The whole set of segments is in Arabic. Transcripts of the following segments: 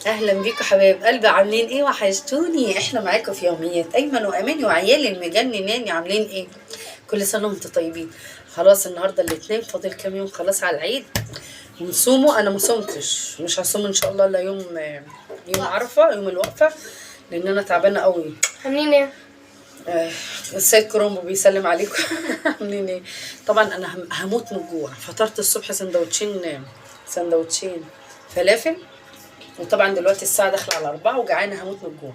اهلا بيكم حبايب قلبي، عاملين ايه؟ وحشتوني. احنا معاكم في يوميات ايمن واماني وعيالي المجنناني. عاملين ايه؟ كل سنه وانتم طيبين. خلاص النهارده الاثنين، فاضل كام يوم خلاص على العيد ونصوموا. انا مصومتش، مش هصوم ان شاء الله الا يوم عرفه، يوم الوقفه، لان انا تعبانه قوي. عاملين ايه؟ السيد كرومبو بيسلم عليكم. عاملين ايه؟ طبعا انا هموت من الجوع. فطرت الصبح سندوتشين فلافل، وطبعا دلوقتي الساعة داخلة على 4 وجعانة هموت من الجوع.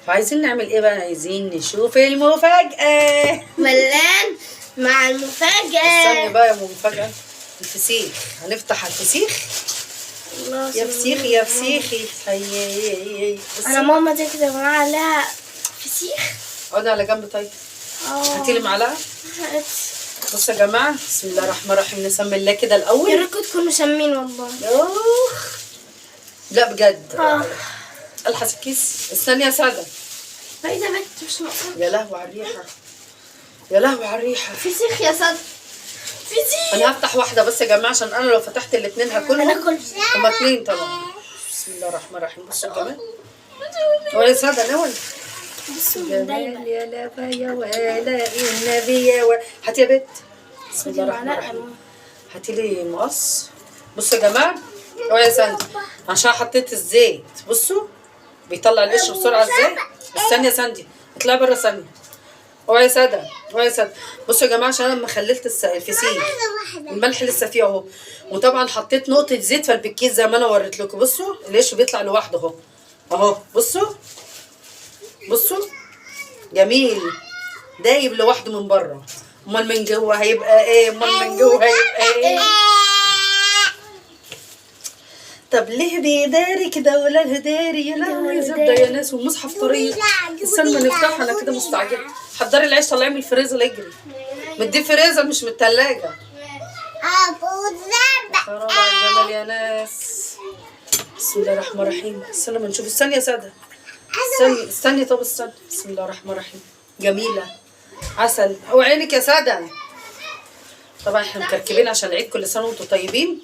فعايزين نعمل ايه بقى؟ عايزين نشوف المفاجأة. ملان مع المفاجأة. استني بقى يا مفاجأة. الفسيخ، هنفتح الفسيخ. يا فسيخ يا فسيخي. انا ماما دي كده معاها عليها فسيخ. اقعدي على جنب طيب. هاتي لي معلقة. بصوا يا جماعة، بسم الله الرحمن الرحيم. نسمي الله كده يا الأول. ريت تكونوا سامين والله. لا بجد. الحس الكيس. استني يا سادة. بعيدة بنت مش مقصود. يا لهوي على الريحة، يا لهوي على الريحة. فسيخ يا صد، فسيخ. انا هفتح واحده بس يا جماعه، عشان انا لو فتحت الاثنين هاكلهم. هناكل. هما اثنين طبعا. بسم الله الرحمن الرحيم. بصوا كمان. ولا ساده نول. بسم الله. جمال يا لبا يا ولا النبي يا هاتي يا بت. بسم الله الرحمن الرحيم. هاتي لي مقص. بصوا يا جماعه، اوعي يا ساندي عشان حطيت الزيت. بصوا بيطلع القشر بسرعه ازاي. استني يا ساندي، اطلعي بره ثانيه. اوعي يا ساده، اوعي يا ساده. بصوا يا جماعه، عشان انا لما خللت الفسيخ الملح لسه فيه اهو، وطبعا حطيت نقطه زيت في البكيس زي ما انا وريت لكم. بصوا القشر بيطلع لوحده اهو اهو. بصوا بصوا جميل، دايب لوحده من بره. امال من جوه هيبقى ايه؟ طب ليه بيداري كده ولا الهداري؟ يا لهوي زبده يا ناس، والمصحف طريق. استنى ما نفتحها، انا كده مستعجله. حضري العيش، طلعي من الفريزر اجري. مدي فريزر مش من التلاجة. خراب على الجمال يا ناس. بسم الله الرحمن الرحيم. استنى ما نشوف. استني يا ساده، استني طب استني. بسم الله الرحمن الرحيم. جميله عسل. اوعي عينك يا ساده. طبعا احنا مكركبين عشان العيد، كل سنه وانتم طيبين.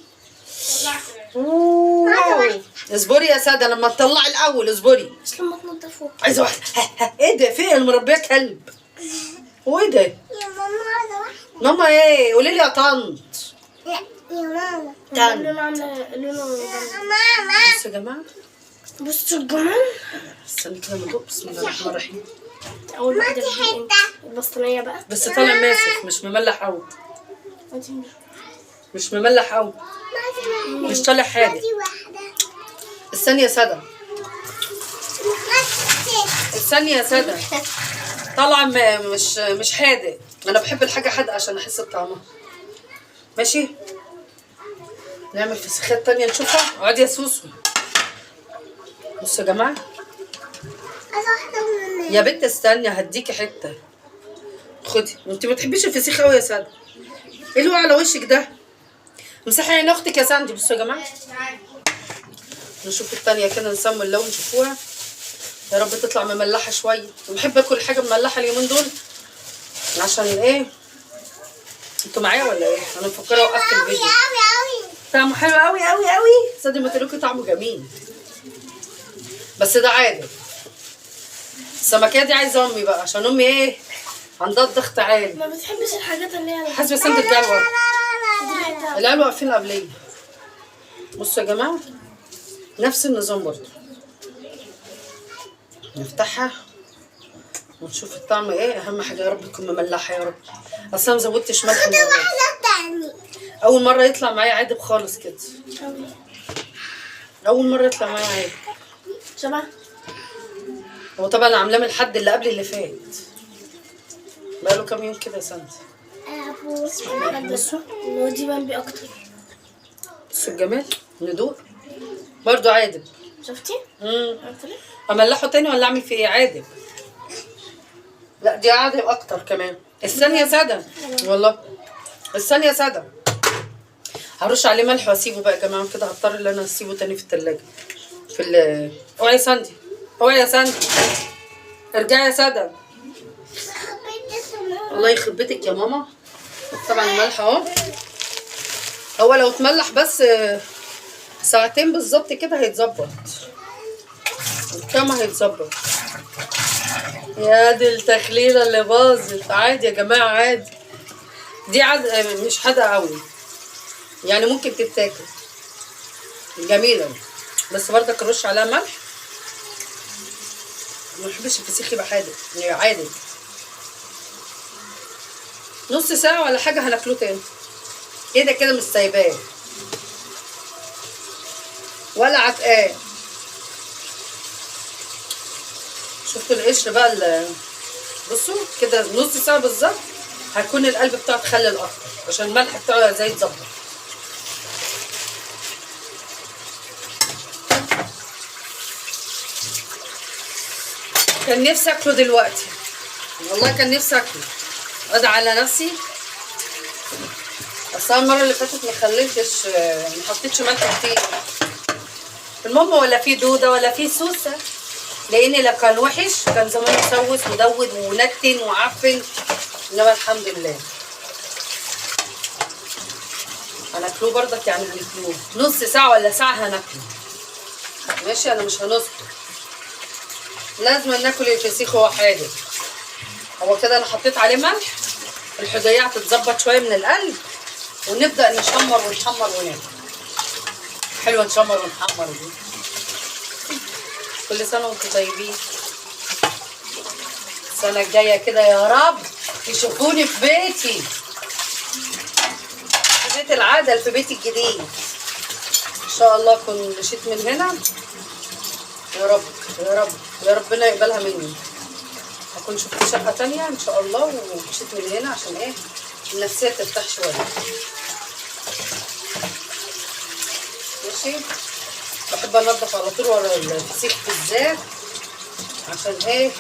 اصبري يا ساده لما تطلعي الاول، اصبري. بس لما تنضفوه. عايزه واحده. ايه ده؟ في المربيه كلب. هو ايه ده؟ يا ماما واحدة. ماما ايه؟ قولي لي يا طنط. لا يا ماما. تعال. لونه عاملة لونه. بصوا يا جماعه، بصوا الجمال. استني كده ندوق. بسم الله الرحمن الرحيم. اول واحدة البسطانية بقى. بس طالع ماسك، مش مملح قوي. مش مملح قوي، مش طالع حاجه. استني يا ساده، استني يا ساده. طالعه مش حادق. انا بحب الحاجه حادقه عشان احس بطعمها. ماشي، نعمل فسيخات تانية نشوفها. اقعدي يا سوسو. بصوا يا جماعه، يا بنت استني هديكي حته. خدي. وانت ما بتحبيش الفسيخ قوي يا ساده. ايه اللي على وشك ده؟ مسحي عين اختك يا ساندي. بصوا يا جماعه، نشوف التانية كده، نسمي اللون نشوفوها. يا رب تطلع مملحه شويه. بحب اكل حاجه مملحه اليومين دول. عشان ايه؟ انتوا معايا ولا ايه؟ انا مفكره وقفت الفيديو. طعمه حلو قوي قوي قوي. صدق ما تقولوا طعمه جميل، بس ده عادي. السمكيه دي عايزه امي بقى، عشان امي ايه؟ عندها الضغط عالي. ما بتحبش الحاجات اللي هي حسب سند الجلوه. العيال واقفين قبليه. بصوا يا جماعه، نفس النظام برضه. نفتحها ونشوف الطعم ايه. اهم حاجه يا رب تكون مملحه يا رب. اصلا ما زودتش ملح. اول مره يطلع معايا عادب خالص كده. اول مره يطلع معايا عادب. شبه. هو طبعا عاملاه من الحد اللي قبل اللي فات، بقاله كام يوم كده يا سندي. بصوا ودي بامبي اكتر. بصوا الجمال. ندوق برضو عادب. شفتي؟ املحه تاني ولا اعمل فيه ايه؟ عادب. لا دي عادب اكتر كمان. استني يا ساده والله، استني يا ساده. هرش عليه ملح واسيبه بقى يا جماعه كده. هضطر ان انا اسيبه تاني في التلاجة اوعي يا ساندي، اوعي يا ساندي. ارجعي يا ساده. الله يخرب بيتك يا ماما. طبعا الملح اهو. هو لو اتملح بس ساعتين بالظبط كده هيتظبط. الطعم هيتظبط. يا دي التخليله اللي باظت. عادي يا جماعه عادي، دي مش حادقه قوي يعني، ممكن تتاكل جميله، بس برضك نرش عليها ملح. ما بحبش الفسيخ يبقى حادق يعني عادي. نص ساعه ولا حاجه هناكله تاني. كده كده مش سايباه ولا عتقاه. شفتوا القشر بقى بصوا كده نص ساعه بالظبط هيكون القلب بتاعه اتخلل اكتر عشان الملح بتاعه زي يتظبط. كان نفسي اكله دلوقتي والله، كان نفسي اكله. ادعي على نفسي. اصل المره اللي فاتت ما خليتش، ما حطيتش ملح كتير. المهم ولا في دوده ولا في سوسه، لان لو كان وحش كان زمان مسوس ودود ونتن وعفن، انما الحمد لله. هناكلوه برضك يعني، هناكلوه نص ساعه ولا ساعه هناكله ماشي. انا مش هنصبر، لازم ناكل الفسيخ وهو حادق. هو كده انا حطيت عليه ملح، الحدية هتتظبط شويه من القلب ونبدا نشمر ونحمر وناكل. حلوه نشمر ونحمر دي. كل سنه وانتم طيبين. السنه الجايه كده يا رب يشوفوني في بيتي، في بيت العدل، في بيتي الجديد ان شاء الله. اكون مشيت من هنا يا رب يا رب يا ربنا يقبلها مني. هكون شفت شقه تانية ان شاء الله ومشيت من هنا عشان ايه النفسيه ترتاح شويه. ماشي. بحب انضف على طول ورا الفسيخ بالذات عشان ايه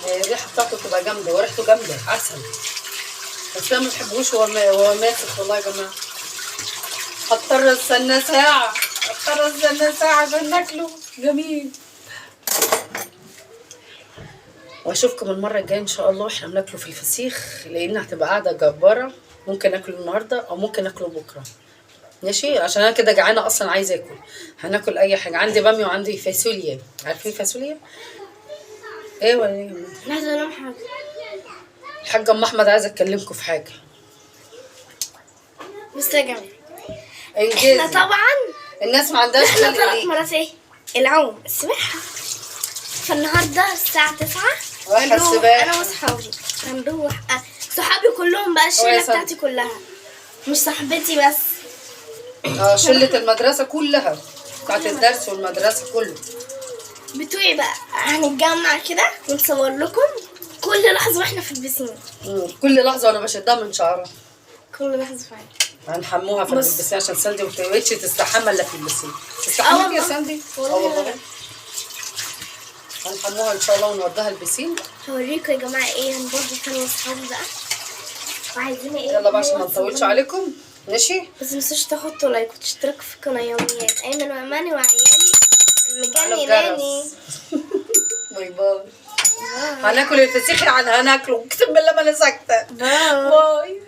الريحه بتاعته تبقى جامده وريحته جامده عسل. بس انا ما بحبوش وهو ماسك والله يا جماعه. هضطر استنى ساعه، عشان ناكله جميل. واشوفكم المره الجايه ان شاء الله واحنا بناكله في الفسيخ، لان هتبقى قاعده جباره. ممكن ناكله النهارده او ممكن ناكله بكره ماشي، عشان انا كده جعانه اصلا عايزه اكل. هناكل اي حاجه. عندي باميه وعندي فاصوليا. عارفين فاصوليا ايه ولا ايه؟ لا ده حاجه. الحاج ام احمد عايزه اكلمكم في حاجه. بس يا جماعه انجزي. احنا طبعا الناس ما عندهاش احنا خلق 3 ليه؟ مرات ايه العوم السباحه. فالنهارده الساعه 9 رايحه السباحه انا واصحابي هنروح. صحابي كلهم بقى، الشله بتاعتي كلها مش صاحبتي بس. شله المدرسه كلها بتاعت الدرس والمدرسه كله بتوعي بقى. هنتجمع كده ونصور لكم كل لحظه واحنا في البسين. كل لحظه وانا بشدها من شعرها. كل لحظه فعلا. هنحموها في البسين عشان ساندي ما بتبقاش تستحمى الا في البسين. تستحمى يا ساندي؟ والله. هنحموها ان شاء الله ونوديها البسين. هوريكم يا جماعه ايه هنبرضه كانوا واصحابي بقى وعايزين ايه. يلا بقى عشان ما نطولش عليكم ماشي. بس متنسوش تحطوا لايك وتشتركوا في قناه يوميات ايمن واماني وعيالي مجنناني. باي باي. هناكل الفسيخ يعني هناكله، اقسم بالله ما انا ساكته. باي.